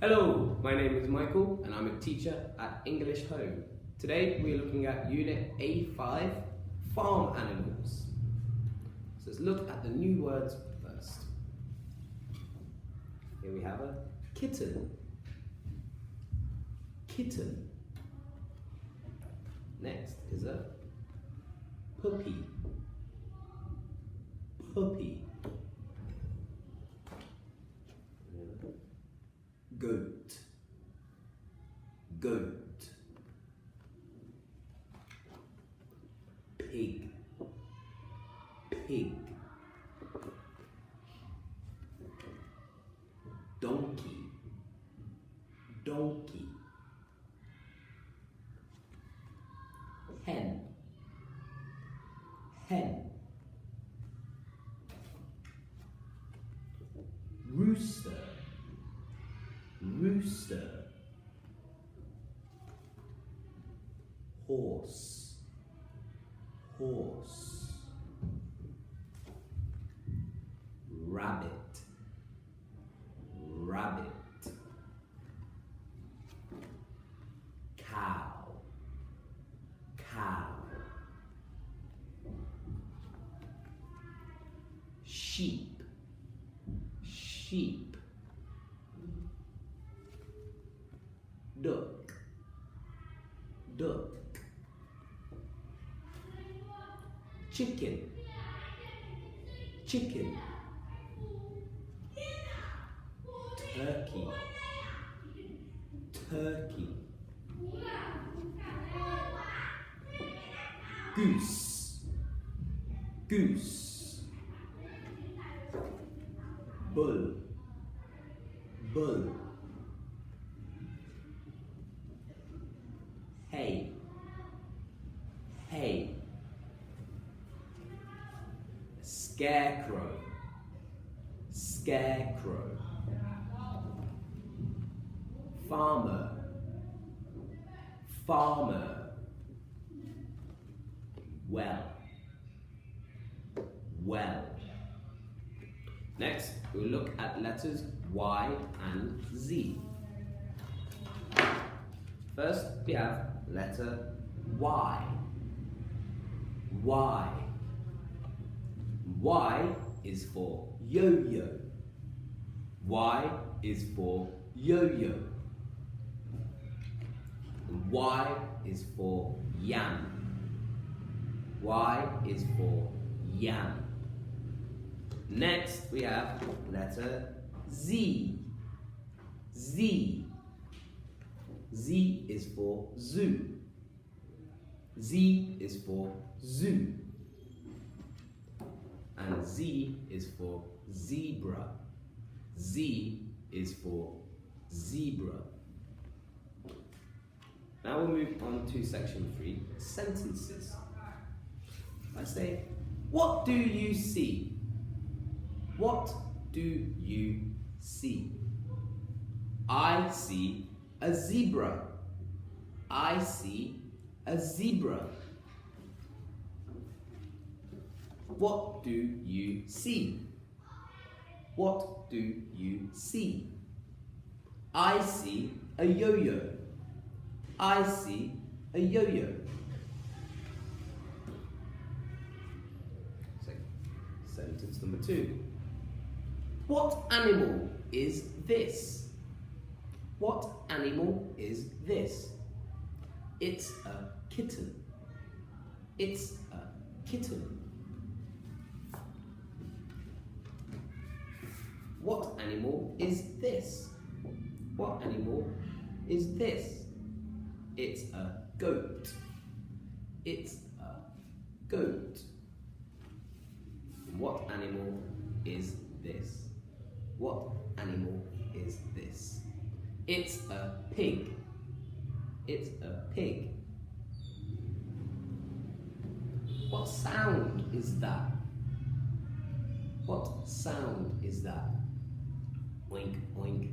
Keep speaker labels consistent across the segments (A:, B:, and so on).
A: Hello, my name is Michael and I'm a teacher at English Home. Today we're looking at Unit A5, Farm Animals. So let's look at the new words first. Here we have a kitten. Kitten. Next is a puppy. Puppy. Goat. Goat. Pig. Pig. Donkey. Donkey. Hen. Hen. Rooster. Rooster. Horse. Horse. Rabbit. Rabbit. Cow. Cow. Sheep. Sheep. Duck. Duck. Chicken. Chicken. Turkey. Turkey. Goose. Goose. Bull. Bull. Hay. Hay. Scarecrow. Scarecrow. Farmer. Farmer. Well. Well. Next, we'll look at letters Y and Z. First, we have letter Y. Y. Y is for yo-yo. Y is for yo-yo. Y is for yam. Y is for yam. Next, we have letter Z. Z. Z is for zoo. Z is for zoo. And Z is for zebra. Z is for zebra. Now we'll move on to section 3, sentences. I say, what do you see? What do you see? I see a zebra. I see a zebra. What do you see? What do you see? I see a yo-yo. I see a yo-yo. Sentence number 2. What animal is this? What animal is this? It's a kitten. It's a kitten. What animal is this? What animal is this? It's a goat. It's a goat. What animal is this? What animal is this? It's a pig. It's a pig. What sound is that? What sound is that? Oink, oink.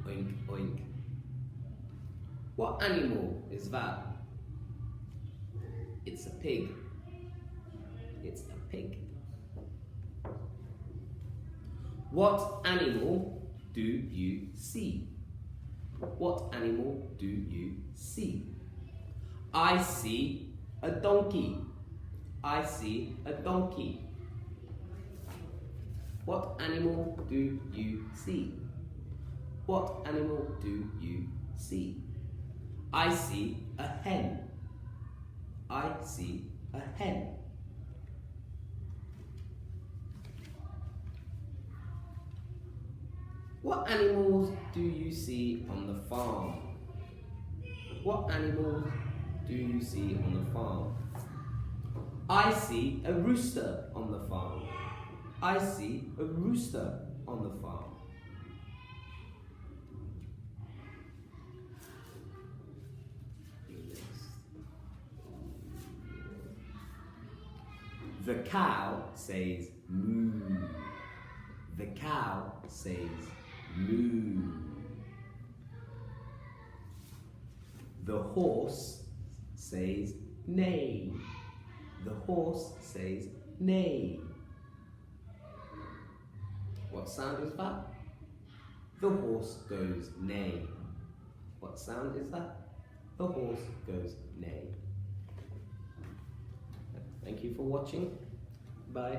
A: Oink, oink. What animal is that? It's a pig. It's a pig. What animal do you see? What animal do you see? I see a donkey. I see a donkey. What animal do you see? What animal do you see? I see a hen. I see a hen. What animals do you see on the farm? What animals do you see on the farm? I see a rooster on the farm. I see a rooster on the farm. The cow says moo. The cow says moo. The horse says neigh. The horse says neigh. What sound is that? The horse goes neigh. What sound is that? The horse goes neigh. Thank you for watching. Bye.